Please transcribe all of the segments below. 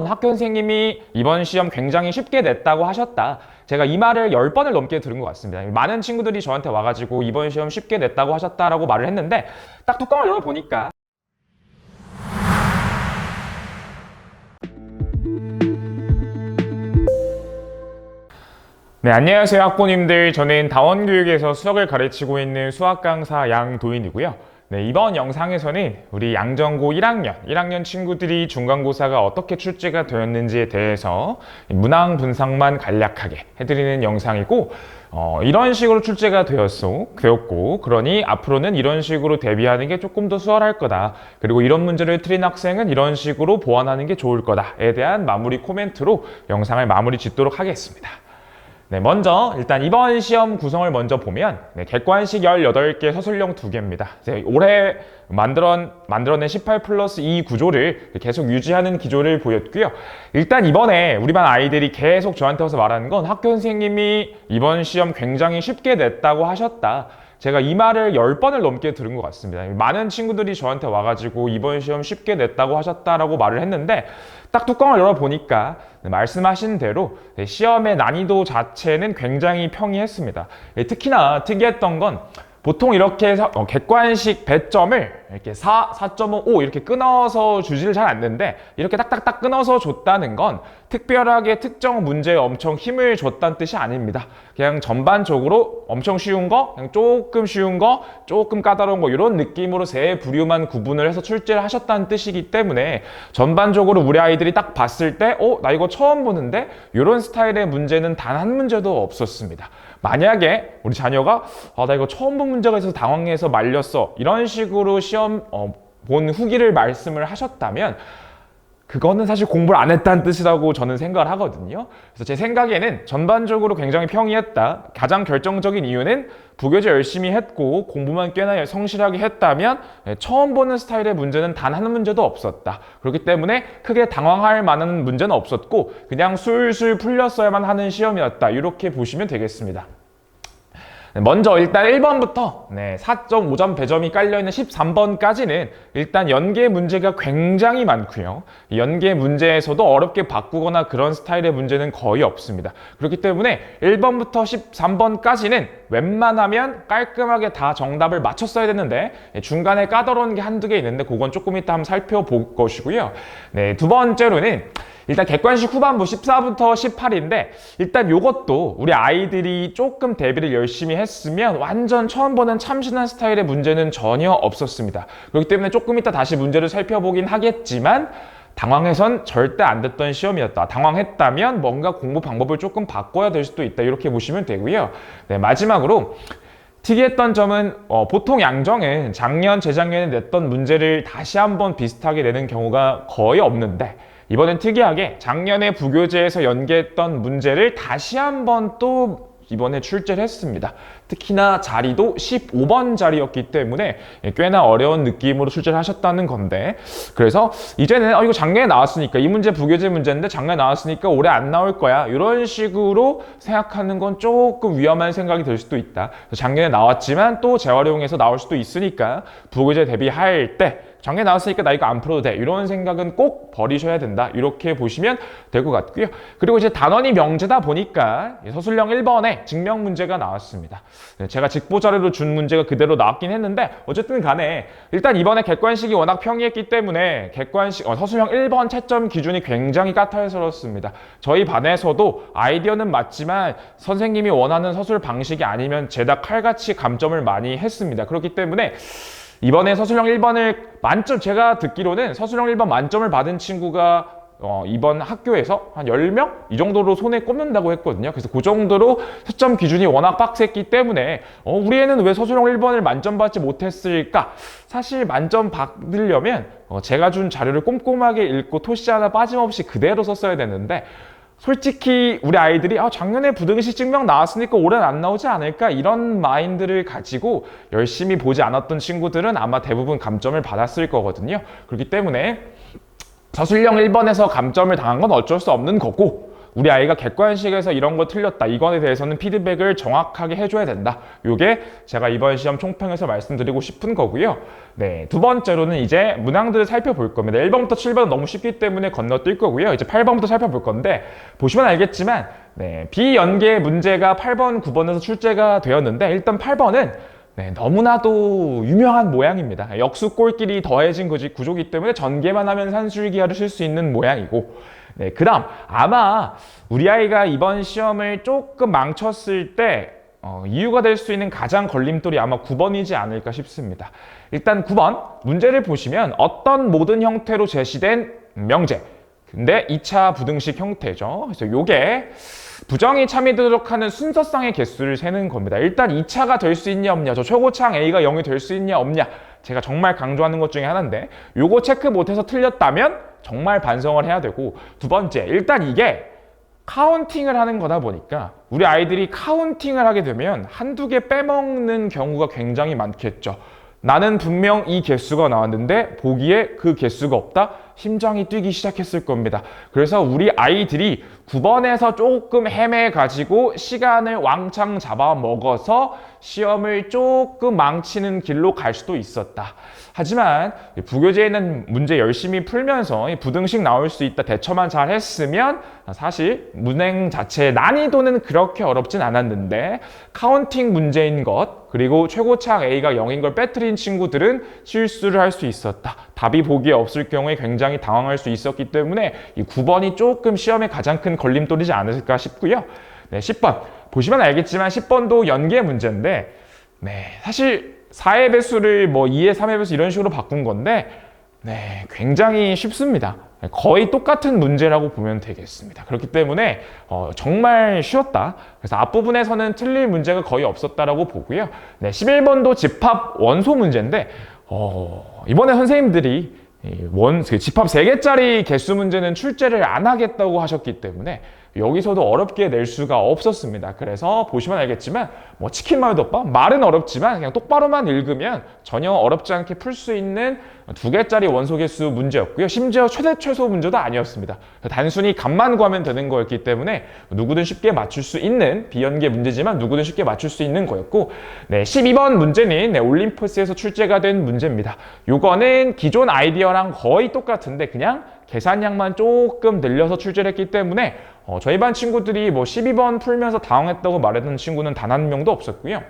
학교 선생님이 이번 시험 굉장히 쉽게 냈다고 하셨다. 제가 이 말을 10번을 넘게 들은 것 같습니다. 많은 친구들이 저한테 와가지고 이번 시험 쉽게 냈다고 하셨다라고 말을 했는데 딱 뚜껑을 열어보니까 네, 안녕하세요 학부모님들. 저는 다원교육에서 수학을 가르치고 있는 수학 강사 양도인이고요. 네, 이번 영상에서는 우리 양정고 1학년 친구들이 중간고사가 어떻게 출제가 되었는지에 대해서 문항 분석만 간략하게 해드리는 영상이고, 이런 식으로 출제가 되었고, 그러니 앞으로는 이런 식으로 대비하는 게 조금 더 수월할 거다. 그리고 이런 문제를 틀린 학생은 이런 식으로 보완하는 게 좋을 거다에 대한 마무리 코멘트로 영상을 마무리 짓도록 하겠습니다. 네, 먼저 일단 이번 시험 구성을 먼저 보면 객관식 18개, 서술형 2개입니다. 올해 만들어낸 18+2 구조를 계속 유지하는 기조를 보였고요. 일단 이번에 우리 반 아이들이 계속 저한테 와서 말하는 건 학교 선생님이 이번 시험 굉장히 쉽게 냈다고 하셨다. 제가 이 말을 10번을 넘게 들은 것 같습니다. 많은 친구들이 저한테 와가지고 이번 시험 쉽게 냈다고 하셨다라고 말을 했는데 딱 뚜껑을 열어보니까 말씀하신 대로 시험의 난이도 자체는 굉장히 평이했습니다. 특히나 특이했던 건 보통 이렇게 객관식 배점을 이렇게 4, 4.5, 5 이렇게 끊어서 주지를 잘 않는데 이렇게 딱딱딱 끊어서 줬다는 건 특별하게 특정 문제에 엄청 힘을 줬다는 뜻이 아닙니다. 그냥 전반적으로 엄청 쉬운 거, 그냥 조금 쉬운 거, 조금 까다로운 거 이런 느낌으로 세 부류만 구분을 해서 출제를 하셨다는 뜻이기 때문에 전반적으로 우리 아이들이 딱 봤을 때 나 이거 처음 보는데 이런 스타일의 문제는 단 한 문제도 없었습니다. 만약에 우리 자녀가 나 이거 처음 본 문제가 있어서 당황해서 말렸어 이런 식으로 시험 본 후기를 말씀을 하셨다면 그거는 사실 공부를 안 했다는 뜻이라고 저는 생각을 하거든요. 그래서 제 생각에는 전반적으로 굉장히 평이했다. 가장 결정적인 이유는 부교재 열심히 했고 공부만 꽤나 성실하게 했다면 처음 보는 스타일의 문제는 단 한 문제도 없었다. 그렇기 때문에 크게 당황할 만한 문제는 없었고 그냥 술술 풀렸어야만 하는 시험이었다. 이렇게 보시면 되겠습니다. 먼저 일단 1번부터 4.5점 배점이 깔려있는 13번까지는 일단 연계 문제가 굉장히 많고요. 연계 문제에서도 어렵게 바꾸거나 그런 스타일의 문제는 거의 없습니다. 그렇기 때문에 1번부터 13번까지는 웬만하면 깔끔하게 다 정답을 맞췄어야 되는데 중간에 까다로운 게 한두 개 있는데 그건 조금 이따 한번 살펴볼 것이고요. 두 번째로는 일단 객관식 후반부 14부터 18인데 일단 요것도 우리 아이들이 조금 대비를 열심히 했으면 완전 처음 보는 참신한 스타일의 문제는 전혀 없었습니다. 그렇기 때문에 조금 이따 다시 문제를 살펴보긴 하겠지만 당황해선 절대 안 됐던 시험이었다. 당황했다면 뭔가 공부 방법을 조금 바꿔야 될 수도 있다. 이렇게 보시면 되고요. 마지막으로 특이했던 점은 보통 양정은 작년, 재작년에 냈던 문제를 다시 한번 비슷하게 내는 경우가 거의 없는데 이번엔 특이하게 작년에 부교재에서 연계했던 문제를 다시 한번 또 이번에 출제를 했습니다. 특히나 자리도 15번 자리였기 때문에 꽤나 어려운 느낌으로 출제를 하셨다는 건데 그래서 이제는 이거 작년에 나왔으니까 이 문제 부교재 문제인데 작년에 나왔으니까 올해 안 나올 거야 이런 식으로 생각하는 건 조금 위험한 생각이 들 수도 있다. 작년에 나왔지만 또 재활용해서 나올 수도 있으니까 부교재 대비할 때 작년에 나왔으니까 나 이거 안 풀어도 돼 이런 생각은 꼭 버리셔야 된다 이렇게 보시면 될 것 같고요. 그리고 이제 단원이 명제다 보니까 서술형 1번에 증명 문제가 나왔습니다. 제가 직보 자료로 준 문제가 그대로 나왔긴 했는데 어쨌든 간에 일단 이번에 객관식이 워낙 평이했기 때문에 서술형 1번 채점 기준이 굉장히 까탈스럽습니다. 저희 반에서도 아이디어는 맞지만 선생님이 원하는 서술 방식이 아니면 죄다 칼같이 감점을 많이 했습니다. 그렇기 때문에 이번에 서술형 1번을 만점, 제가 듣기로는 서술형 1번 만점을 받은 친구가 이번 학교에서 한 10명? 이 정도로 손에 꼽는다고 했거든요. 그래서 그 정도로 채점 기준이 워낙 빡셌기 때문에 우리 애는 왜 서술형 1번을 만점 받지 못했을까? 사실 만점 받으려면 제가 준 자료를 꼼꼼하게 읽고 토시 하나 빠짐없이 그대로 썼어야 되는데 솔직히 우리 아이들이 작년에 부등식 증명 나왔으니까 올해는 안 나오지 않을까 이런 마인드를 가지고 열심히 보지 않았던 친구들은 아마 대부분 감점을 받았을 거거든요. 그렇기 때문에 서술형 1번에서 감점을 당한 건 어쩔 수 없는 거고 우리 아이가 객관식에서 이런 거 틀렸다. 이거에 대해서는 피드백을 정확하게 해줘야 된다. 요게 제가 이번 시험 총평에서 말씀드리고 싶은 거고요. 네, 두 번째로는 이제 문항들을 살펴볼 겁니다. 1번부터 7번은 너무 쉽기 때문에 건너뛸 거고요. 이제 8번부터 살펴볼 건데 보시면 알겠지만 네, 비연계 문제가 8번, 9번에서 출제가 되었는데 일단 8번은 네, 너무나도 유명한 모양입니다. 역수 꼴끼리 더해진 구조기 때문에 전개만 하면 산술기하를 쓸 수 있는 모양이고 네, 그 다음 아마 우리 아이가 이번 시험을 조금 망쳤을 때 이유가 될 수 있는 가장 걸림돌이 아마 9번이지 않을까 싶습니다. 일단 9번 문제를 보시면 어떤 모든 형태로 제시된 명제 근데 2차 부등식 형태죠. 그래서 요게 부정이 참이되도록 하는 순서상의 개수를 세는 겁니다. 일단 2차가 될 수 있냐 없냐, 저 최고차항 A가 0이 될 수 있냐 없냐, 제가 정말 강조하는 것 중에 하나인데 요거 체크 못해서 틀렸다면 정말 반성을 해야 되고, 두 번째, 일단 이게 카운팅을 하는 거다 보니까 우리 아이들이 카운팅을 하게 되면 한두 개 빼먹는 경우가 굉장히 많겠죠. 나는 분명 이 개수가 나왔는데 보기에 그 개수가 없다? 심장이 뛰기 시작했을 겁니다. 그래서 우리 아이들이 9번에서 조금 헤매가지고 시간을 왕창 잡아먹어서 시험을 조금 망치는 길로 갈 수도 있었다. 하지만 부교재에 있는 문제 열심히 풀면서 부등식 나올 수 있다, 대처만 잘 했으면 사실 문행 자체의 난이도는 그렇게 어렵진 않았는데 카운팅 문제인 것 그리고 최고차항 A가 0인 걸 빼뜨린 친구들은 실수를 할 수 있었다. 답이 보기에 없을 경우에 굉장히 당황할 수 있었기 때문에 이 9번이 조금 시험에 가장 큰 걸림돌이지 않을까 싶고요. 네, 10번 보시면 알겠지만 10번도 연계 문제인데 네, 사실 4의 배수를 뭐 2의 3의 배수 이런 식으로 바꾼 건데 네, 굉장히 쉽습니다. 거의 똑같은 문제라고 보면 되겠습니다. 그렇기 때문에 정말 쉬웠다. 그래서 앞부분에서는 틀릴 문제가 거의 없었다라고 보고요. 네, 11번도 집합 원소 문제인데 이번에 선생님들이 집합 3개짜리 개수 문제는 출제를 안 하겠다고 하셨기 때문에 여기서도 어렵게 낼 수가 없었습니다. 그래서 보시면 알겠지만 뭐 치킨 말덮밥 말은 어렵지만 그냥 똑바로만 읽으면 전혀 어렵지 않게 풀 수 있는 2개짜리 원소 개수 문제였고요. 심지어 최대 최소 문제도 아니었습니다. 단순히 값만 구하면 되는 거였기 때문에 누구든 쉽게 맞출 수 있는 비연계 문제지만 누구든 쉽게 맞출 수 있는 거였고, 네, 12번 문제는 올림포스에서 출제가 된 문제입니다. 요거는 기존 아이디어랑 거의 똑같은데 그냥 계산량만 조금 늘려서 출제를 했기 때문에 저희 반 친구들이 뭐 12번 풀면서 당황했다고 말했던 친구는 단 한 명도 없었고요.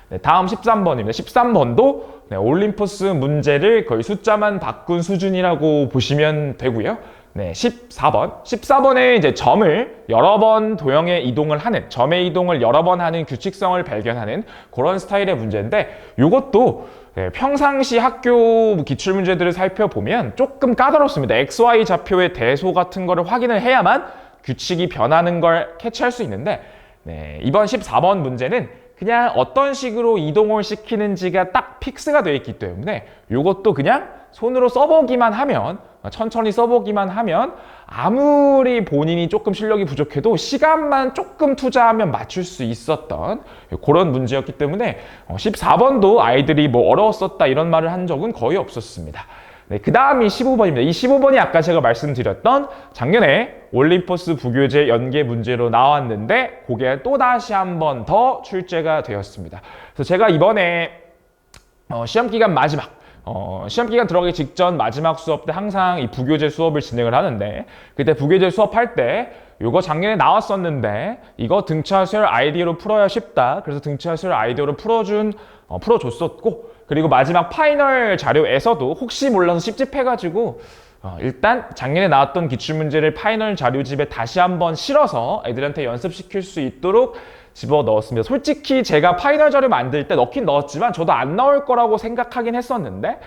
네, 다음 13번입니다. 13번도 네, 올림포스 문제를 거의 숫자만 바꾼 수준이라고 보시면 되고요. 네, 14번. 14번에 이제 점을 여러 번 도형에 이동을 하는, 점의 이동을 여러 번 하는 규칙성을 발견하는 그런 스타일의 문제인데 이것도 네, 평상시 학교 기출문제들을 살펴보면 조금 까다롭습니다. XY 좌표의 대소 같은 거를 확인을 해야만 규칙이 변하는 걸 캐치할 수 있는데 네, 이번 14번 문제는 그냥 어떤 식으로 이동을 시키는지가 딱 픽스가 되어 있기 때문에 이것도 그냥 손으로 써보기만 하면 천천히 써보기만 하면 아무리 본인이 조금 실력이 부족해도 시간만 조금 투자하면 맞출 수 있었던 그런 문제였기 때문에 14번도 아이들이 뭐 어려웠었다 이런 말을 한 적은 거의 없었습니다. 네, 그 다음이 15번입니다. 이 15번이 아까 제가 말씀드렸던 작년에 올림포스 부교재 연계 문제로 나왔는데 그게 또다시 한 번 더 출제가 되었습니다. 그래서 제가 이번에 시험기간 마지막 시험기간 들어가기 직전 마지막 수업 때 항상 이 부교재 수업을 진행을 하는데 그때 부교재 수업할 때 이거 작년에 나왔었는데 이거 등차 수열 아이디어로 풀어야 쉽다. 그래서 등차 수열 아이디어로 풀어줬었고 그리고 마지막 파이널 자료에서도 혹시 몰라서 씹집해가지고 일단 작년에 나왔던 기출문제를 파이널 자료집에 다시 한번 실어서 애들한테 연습시킬 수 있도록 집어넣었습니다. 솔직히 제가 파이널 자료 만들 때 넣긴 넣었지만 저도 안 나올 거라고 생각하긴 했었는데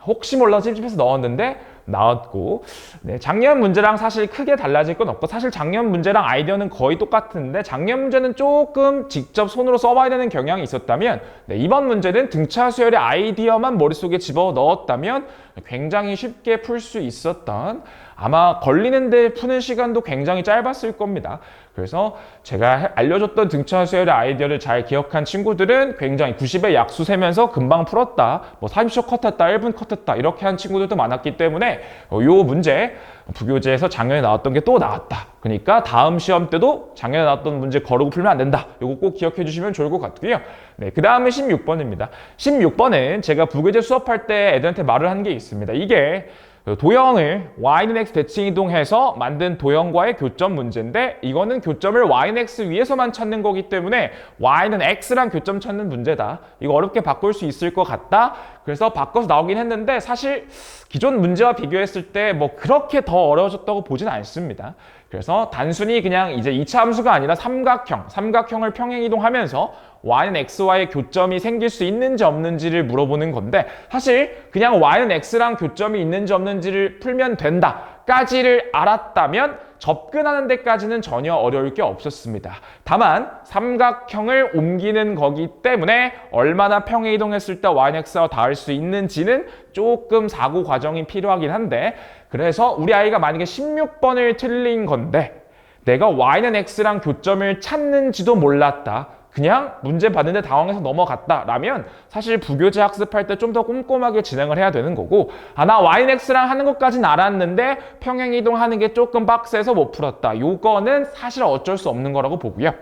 혹시 몰라서 찝찝해서 넣었는데 나왔고 네, 작년 문제랑 사실 크게 달라질 건 없고 사실 작년 문제랑 아이디어는 거의 똑같은데 작년 문제는 조금 직접 손으로 써봐야 되는 경향이 있었다면 네, 이번 문제는 등차 수열의 아이디어만 머릿속에 집어넣었다면 굉장히 쉽게 풀 수 있었던 아마 걸리는데 푸는 시간도 굉장히 짧았을 겁니다. 그래서 제가 알려줬던 등차 수열의 아이디어를 잘 기억한 친구들은 굉장히 90의 약수 세면서 금방 풀었다. 뭐 30초 컷했다, 1분 컷했다 이렇게 한 친구들도 많았기 때문에 이 문제 부교재에서 작년에 나왔던 게 또 나왔다. 그러니까 다음 시험 때도 작년에 나왔던 문제 거르고 풀면 안 된다. 이거 꼭 기억해 주시면 좋을 것 같고요. 네, 그 다음은 16번입니다. 16번은 제가 부교재 수업할 때 애들한테 말을 한 게 있습니다. 이게 도형을 y는 x 대칭이동해서 만든 도형과의 교점 문제인데 이거는 교점을 y는 x 위에서만 찾는 거기 때문에 y는 x랑 교점 찾는 문제다. 이거 어렵게 바꿀 수 있을 것 같다. 그래서 바꿔서 나오긴 했는데 사실 기존 문제와 비교했을 때 뭐 그렇게 더 어려워졌다고 보진 않습니다. 그래서 단순히 그냥 이제 2차 함수가 아니라 삼각형을 평행이동하면서 y는 x와의 교점이 생길 수 있는지 없는지를 물어보는 건데 사실 그냥 y는 x랑 교점이 있는지 없는지를 풀면 된다까지를 알았다면 접근하는 데까지는 전혀 어려울 게 없었습니다. 다만 삼각형을 옮기는 거기 때문에 얼마나 평행이동했을 때 y는 x와 닿을 수 있는지는 조금 사고 과정이 필요하긴 한데 그래서 우리 아이가 만약에 16번을 틀린 건데 내가 y는 x랑 교점을 찾는지도 몰랐다. 그냥 문제 봤는데 당황해서 넘어갔다 라면 사실 부교재 학습할 때 좀 더 꼼꼼하게 진행을 해야 되는 거고 나 y는 x랑 하는 것까지는 알았는데 평행이동하는 게 조금 빡세서 못 풀었다. 요거는 사실 어쩔 수 없는 거라고 보고요.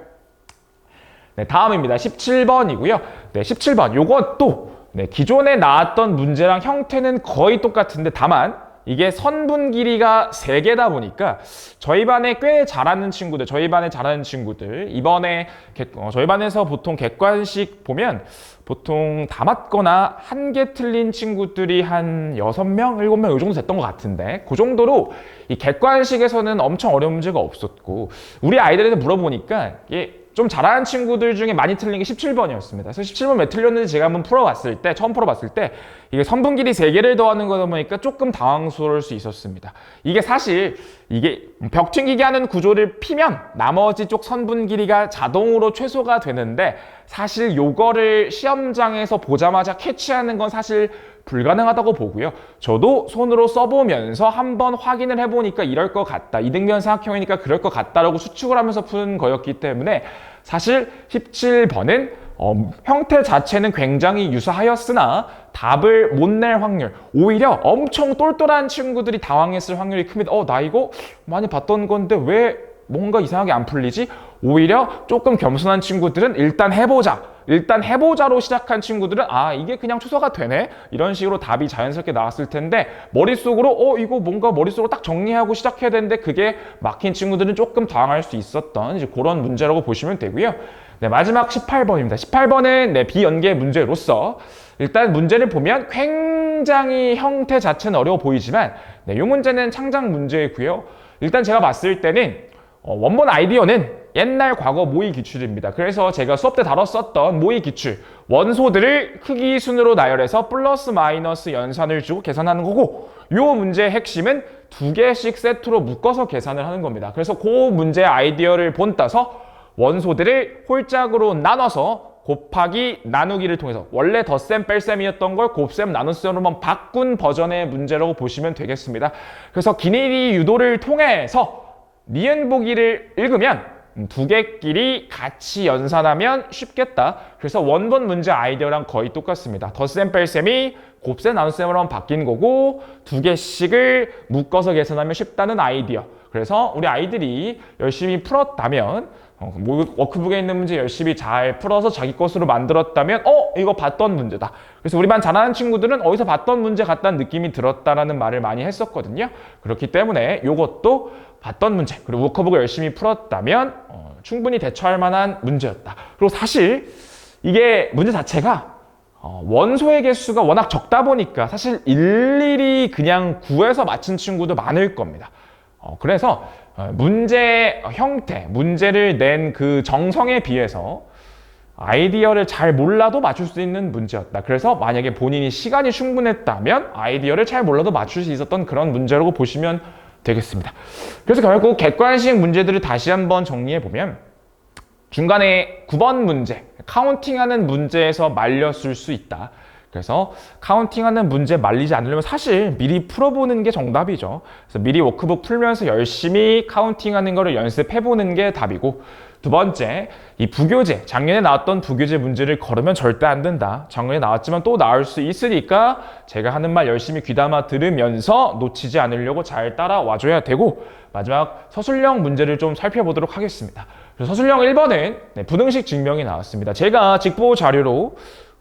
네, 다음입니다. 17번이고요. 네, 17번 요것도 네, 기존에 나왔던 문제랑 형태는 거의 똑같은데 다만 이게 선분 길이가 3개다 보니까 저희 반에 꽤 잘하는 친구들, 이번에 저희 반에서 보통 객관식 보면 보통 다 맞거나 1개 틀린 친구들이 한 6명, 7명 이 정도 됐던 것 같은데 그 정도로 이 객관식에서는 엄청 어려운 문제가 없었고 우리 아이들한테 물어보니까 이게 좀 잘하는 친구들 중에 많이 틀린 게 17번이었습니다. 그래서 17번 왜 틀렸는지 제가 한번 처음 풀어봤을 때 이게 선분 길이 3개를 더하는 거다 보니까 조금 당황스러울 수 있었습니다. 이게 사실 이게 벽 튕기기 하는 구조를 피면 나머지 쪽 선분 길이가 자동으로 최소가 되는데 사실 요거를 시험장에서 보자마자 캐치하는 건 사실 불가능하다고 보고요. 저도 손으로 써보면서 한번 확인을 해보니까 이럴 것 같다. 이등변 삼각형이니까 그럴 것 같다라고 수축을 하면서 푸는 거였기 때문에 사실 17번은 형태 자체는 굉장히 유사하였으나 답을 못 낼 확률 오히려 엄청 똘똘한 친구들이 당황했을 확률이 큽니다. 나 이거 많이 봤던 건데 왜 뭔가 이상하게 안 풀리지? 오히려 조금 겸손한 친구들은 일단 해보자로 시작한 친구들은 이게 그냥 추서가 되네? 이런 식으로 답이 자연스럽게 나왔을 텐데 머릿속으로 이거 뭔가 머릿속으로 딱 정리하고 시작해야 되는데 그게 막힌 친구들은 조금 당황할 수 있었던 이제 그런 문제라고 보시면 되고요. 네, 마지막 18번입니다. 18번은 비연계 문제로서 일단 문제를 보면 굉장히 형태 자체는 어려워 보이지만 이 문제는 창작 문제고요. 일단 제가 봤을 때는 원본 아이디어는 옛날 과거 모의 기출입니다. 그래서 제가 수업 때 다뤘었던 모의 기출 원소들을 크기 순으로 나열해서 플러스 마이너스 연산을 주고 계산하는 거고 이 문제의 핵심은 2개씩 세트로 묶어서 계산을 하는 겁니다. 그래서 그 문제의 아이디어를 본따서 원소들을 홀짝으로 나눠서 곱하기 나누기를 통해서 원래 덧셈 뺄셈이었던 걸 곱셈 나눗셈으로만 바꾼 버전의 문제라고 보시면 되겠습니다. 그래서 기니리 유도를 통해서 니은 보기를 읽으면 2개끼리 같이 연산하면 쉽겠다. 그래서 원본 문제 아이디어랑 거의 똑같습니다. 덧셈 뺄셈이 곱셈 나눗셈으로만 바뀐 거고 2개씩을 묶어서 계산하면 쉽다는 아이디어. 그래서 우리 아이들이 열심히 풀었다면 워크북에 있는 문제 열심히 잘 풀어서 자기 것으로 만들었다면 이거 봤던 문제다. 그래서 우리 반 잘하는 친구들은 어디서 봤던 문제 같다는 느낌이 들었다라는 말을 많이 했었거든요. 그렇기 때문에 이것도 봤던 문제 그리고 워크북을 열심히 풀었다면 충분히 대처할 만한 문제였다. 그리고 사실 이게 문제 자체가 원소의 개수가 워낙 적다 보니까 사실 일일이 그냥 구해서 맞힌 친구도 많을 겁니다. 그래서 문제 형태, 문제를 낸 그 정성에 비해서 아이디어를 잘 몰라도 맞출 수 있는 문제였다. 그래서 만약에 본인이 시간이 충분했다면 아이디어를 잘 몰라도 맞출 수 있었던 그런 문제라고 보시면 되겠습니다. 그래서 결국 객관식 문제들을 다시 한번 정리해보면 중간에 9번 문제, 카운팅하는 문제에서 말렸을 수 있다. 그래서 카운팅하는 문제 말리지 않으려면 사실 미리 풀어보는 게 정답이죠. 그래서 미리 워크북 풀면서 열심히 카운팅하는 거를 연습해보는 게 답이고, 두 번째, 이 부교재, 작년에 나왔던 부교재 문제를 걸으면 절대 안 된다. 작년에 나왔지만 또 나올 수 있으니까 제가 하는 말 열심히 귀담아 들으면서 놓치지 않으려고 잘 따라와줘야 되고, 마지막 서술형 문제를 좀 살펴보도록 하겠습니다. 그래서 서술형 1번은 부등식 증명이 나왔습니다. 제가 직보 자료로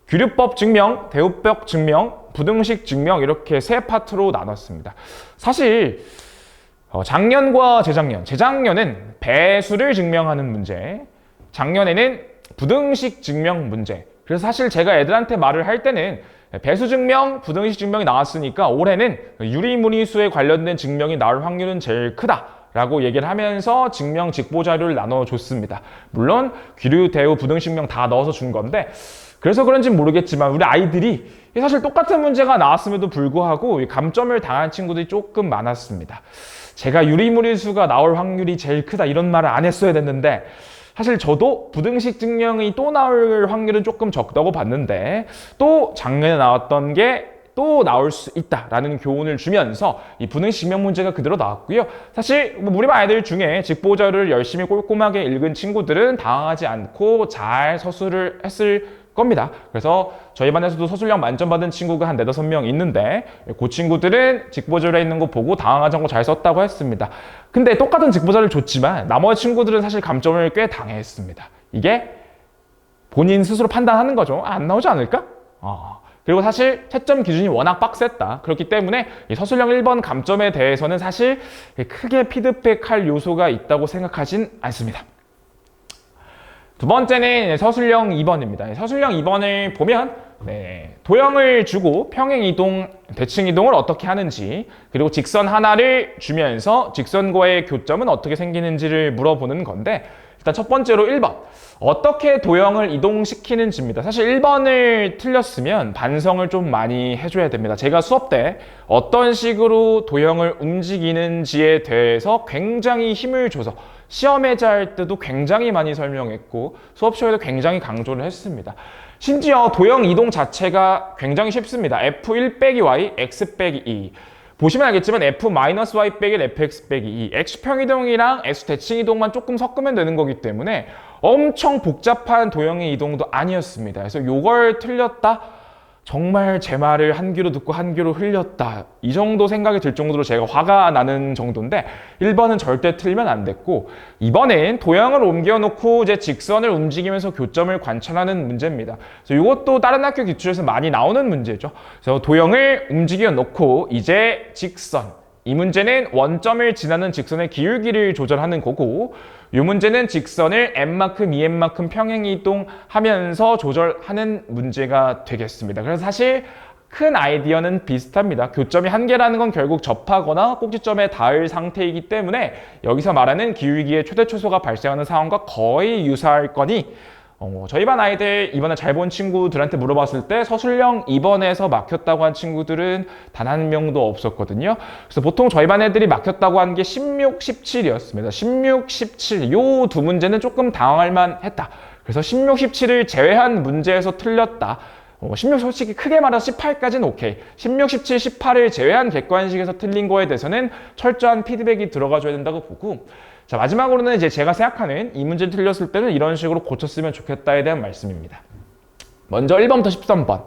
규류법 증명, 대우법 증명, 부등식 증명 이렇게 세 파트로 나눴습니다. 사실 작년과 재작년은 배수를 증명하는 문제, 작년에는 부등식 증명 문제. 그래서 사실 제가 애들한테 말을 할 때는 배수 증명, 부등식 증명이 나왔으니까 올해는 유리무리수에 관련된 증명이 나올 확률은 제일 크다라고 얘기를 하면서 증명 직보 자료를 나눠줬습니다. 물론 규류, 대우, 부등식 증명 다 넣어서 준 건데, 그래서 그런지는 모르겠지만 우리 아이들이 사실 똑같은 문제가 나왔음에도 불구하고 감점을 당한 친구들이 조금 많았습니다. 제가 유리무리수가 나올 확률이 제일 크다 이런 말을 안 했어야 됐는데, 사실 저도 부등식 증명이 또 나올 확률은 조금 적다고 봤는데, 또 작년에 나왔던 게 또 나올 수 있다라는 교훈을 주면서 이 부등식 증명 문제가 그대로 나왔고요. 사실 우리 반 아이들 중에 직보자를 열심히 꼼꼼하게 읽은 친구들은 당황하지 않고 잘 서술을 했을 겁니다. 그래서 저희 반에서도 서술형 만점 받은 친구가 한 4~5명 있는데, 그 친구들은 직보자료에 있는 거 보고 당황하지 않고 잘 썼다고 했습니다. 근데 똑같은 직보자를 줬지만 나머지 친구들은 사실 감점을 꽤 당했습니다. 이게 본인 스스로 판단하는 거죠. 안 나오지 않을까? 그리고 사실 채점 기준이 워낙 빡셌다. 그렇기 때문에 이 서술형 1번 감점에 대해서는 사실 크게 피드백할 요소가 있다고 생각하진 않습니다. 두 번째는 서술형 2번입니다. 서술형 2번을 보면 도형을 주고 평행이동, 대칭이동을 어떻게 하는지, 그리고 직선 하나를 주면서 직선과의 교점은 어떻게 생기는지를 물어보는 건데, 일단 첫 번째로 1번. 어떻게 도형을 이동시키는지입니다. 사실 1번을 틀렸으면 반성을 좀 많이 해줘야 됩니다. 제가 수업 때 어떤 식으로 도형을 움직이는지에 대해서 굉장히 힘을 줘서 시험에자 할 때도 굉장히 많이 설명했고 수업쇼에도 굉장히 강조를 했습니다. 심지어 도형 이동 자체가 굉장히 쉽습니다. F1 빼기 Y, X 빼기 2. 보시면 알겠지만 F-Y 빼기 Fx 빼기 2. X평이동이랑 X대칭이동만 조금 섞으면 되는 거기 때문에 엄청 복잡한 도형의 이동도 아니었습니다. 그래서 이걸 틀렸다? 정말 제 말을 한 귀로 듣고 한 귀로 흘렸다. 이 정도 생각이 들 정도로 제가 화가 나는 정도인데 1번은 절대 틀리면 안 됐고 2번엔 도형을 옮겨놓고 이제 직선을 움직이면서 교점을 관찰하는 문제입니다. 그래서 이것도 다른 학교 기출에서 많이 나오는 문제죠. 그래서 도형을 움직여 놓고 이제 직선. 이 문제는 원점을 지나는 직선의 기울기를 조절하는 거고 이 문제는 직선을 n만큼, 2n만큼 평행이동하면서 조절하는 문제가 되겠습니다. 그래서 사실 큰 아이디어는 비슷합니다. 교점이 한 개라는 건 결국 접하거나 꼭지점에 닿을 상태이기 때문에 여기서 말하는 기울기의 최대 초소가 발생하는 상황과 거의 유사할 거니 저희 반 아이들 이번에 잘 본 친구들한테 물어봤을 때 서술형 2번에서 막혔다고 한 친구들은 단 한 명도 없었거든요. 그래서 보통 저희 반 애들이 막혔다고 한 게 16, 17이었습니다. 16, 17 요 두 문제는 조금 당황할 만했다. 그래서 16, 17을 제외한 문제에서 틀렸다. 16 솔직히 크게 말해서 18까지는 오케이. 16, 17, 18을 제외한 객관식에서 틀린 거에 대해서는 철저한 피드백이 들어가줘야 된다고 보고 자, 마지막으로는 이제 제가 생각하는 이 문제를 틀렸을 때는 이런 식으로 고쳤으면 좋겠다에 대한 말씀입니다. 먼저 1번부터 13번.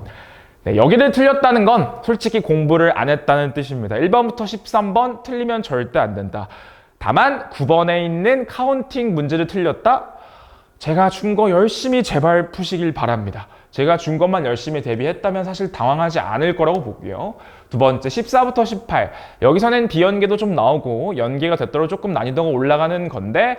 여기를 틀렸다는 건 솔직히 공부를 안 했다는 뜻입니다. 1번부터 13번 틀리면 절대 안 된다. 다만 9번에 있는 카운팅 문제를 틀렸다? 제가 준 거 열심히 제발 푸시길 바랍니다. 제가 준 것만 열심히 대비했다면 사실 당황하지 않을 거라고 보고요. 두 번째 14부터 18 여기서는 비연계도 좀 나오고 연계가 됐더라도 조금 난이도가 올라가는 건데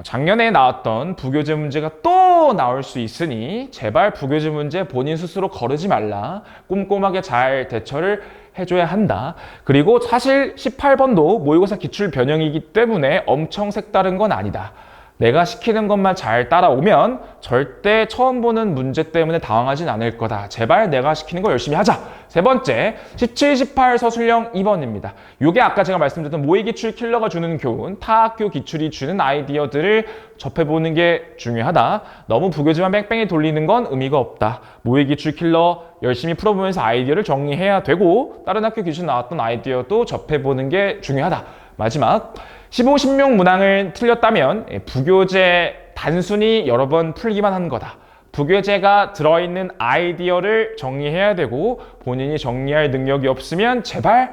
작년에 나왔던 부교재 문제가 또 나올 수 있으니 제발 부교재 문제 본인 스스로 거르지 말라. 꼼꼼하게 잘 대처를 해줘야 한다. 그리고 사실 18번도 모의고사 기출 변형이기 때문에 엄청 색다른 건 아니다. 내가 시키는 것만 잘 따라오면 절대 처음 보는 문제 때문에 당황하진 않을 거다. 제발 내가 시키는 거 열심히 하자. 세 번째, 17, 18 서술형 2번입니다. 이게 아까 제가 말씀드렸던 모의기출 킬러가 주는 교훈, 타학교 기출이 주는 아이디어들을 접해보는 게 중요하다. 너무 부교재만 뺑뺑이 돌리는 건 의미가 없다. 모의기출 킬러 열심히 풀어보면서 아이디어를 정리해야 되고 다른 학교 기출 나왔던 아이디어도 접해보는 게 중요하다. 마지막, 15, 16 문항을 틀렸다면 부교재 단순히 여러 번 풀기만 한 거다. 부교재가 들어있는 아이디어를 정리해야 되고 본인이 정리할 능력이 없으면 제발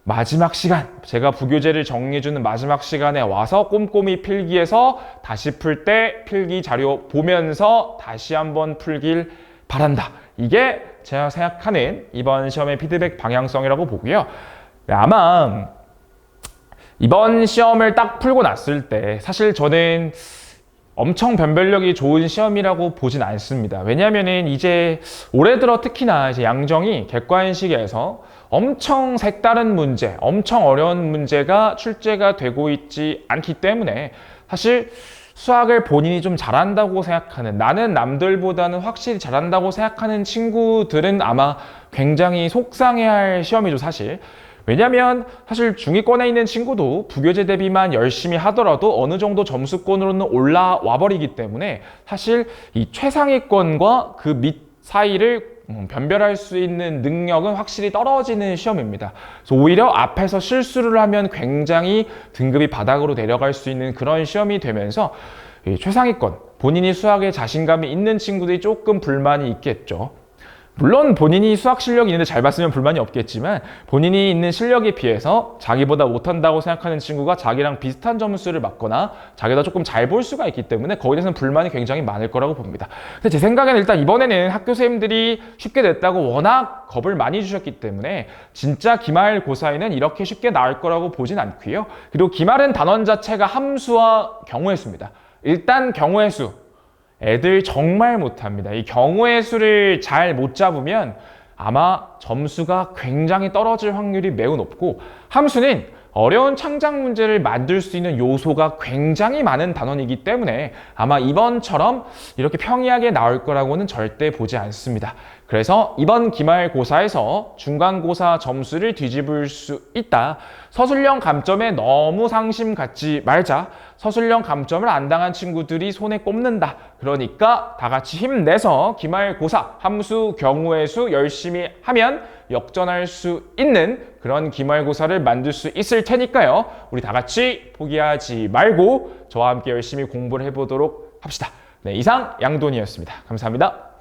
마지막 시간, 제가 부교재를 정리해주는 마지막 시간에 와서 꼼꼼히 필기해서 다시 풀 때 필기 자료 보면서 다시 한번 풀길 바란다. 이게 제가 생각하는 이번 시험의 피드백 방향성이라고 보고요. 아마 이번 시험을 딱 풀고 났을 때 사실 저는 엄청 변별력이 좋은 시험이라고 보진 않습니다. 왜냐면은 이제 올해 들어 특히나 이제 양정이 객관식에서 엄청 색다른 문제, 엄청 어려운 문제가 출제가 되고 있지 않기 때문에 사실 수학을 본인이 좀 잘한다고 생각하는, 나는 남들보다는 확실히 잘한다고 생각하는 친구들은 아마 굉장히 속상해할 시험이죠, 사실. 왜냐면 사실 중위권에 있는 친구도 부교재 대비만 열심히 하더라도 어느 정도 점수권으로는 올라와 버리기 때문에 사실 이 최상위권과 그 밑 사이를 변별할 수 있는 능력은 확실히 떨어지는 시험입니다. 그래서 오히려 앞에서 실수를 하면 굉장히 등급이 바닥으로 내려갈 수 있는 그런 시험이 되면서 이 최상위권, 본인이 수학에 자신감이 있는 친구들이 조금 불만이 있겠죠. 물론 본인이 수학 실력이 있는데 잘 봤으면 불만이 없겠지만 본인이 있는 실력에 비해서 자기보다 못한다고 생각하는 친구가 자기랑 비슷한 점수를 맞거나 자기보다 조금 잘 볼 수가 있기 때문에 거기에 대해서는 불만이 굉장히 많을 거라고 봅니다. 근데 제 생각에는 일단 이번에는 학교 선생님들이 쉽게 냈다고 워낙 겁을 많이 주셨기 때문에 진짜 기말고사에는 이렇게 쉽게 나올 거라고 보진 않고요. 그리고 기말은 단원 자체가 함수와 경우의 수입니다. 일단 경우의 수. 애들 정말 못합니다. 이 경우의 수를 잘 못 잡으면 아마 점수가 굉장히 떨어질 확률이 매우 높고 함수는 어려운 창작 문제를 만들 수 있는 요소가 굉장히 많은 단원이기 때문에 아마 이번처럼 이렇게 평이하게 나올 거라고는 절대 보지 않습니다. 그래서 이번 기말고사에서 중간고사 점수를 뒤집을 수 있다. 서술형 감점에 너무 상심 갖지 말자. 서술형 감점을 안 당한 친구들이 손에 꼽는다. 그러니까 다 같이 힘내서 기말고사, 함수, 경우의 수 열심히 하면 역전할 수 있는 그런 기말고사를 만들 수 있을 테니까요. 우리 다 같이 포기하지 말고 저와 함께 열심히 공부를 해보도록 합시다. 네, 이상 양돈이었습니다. 감사합니다.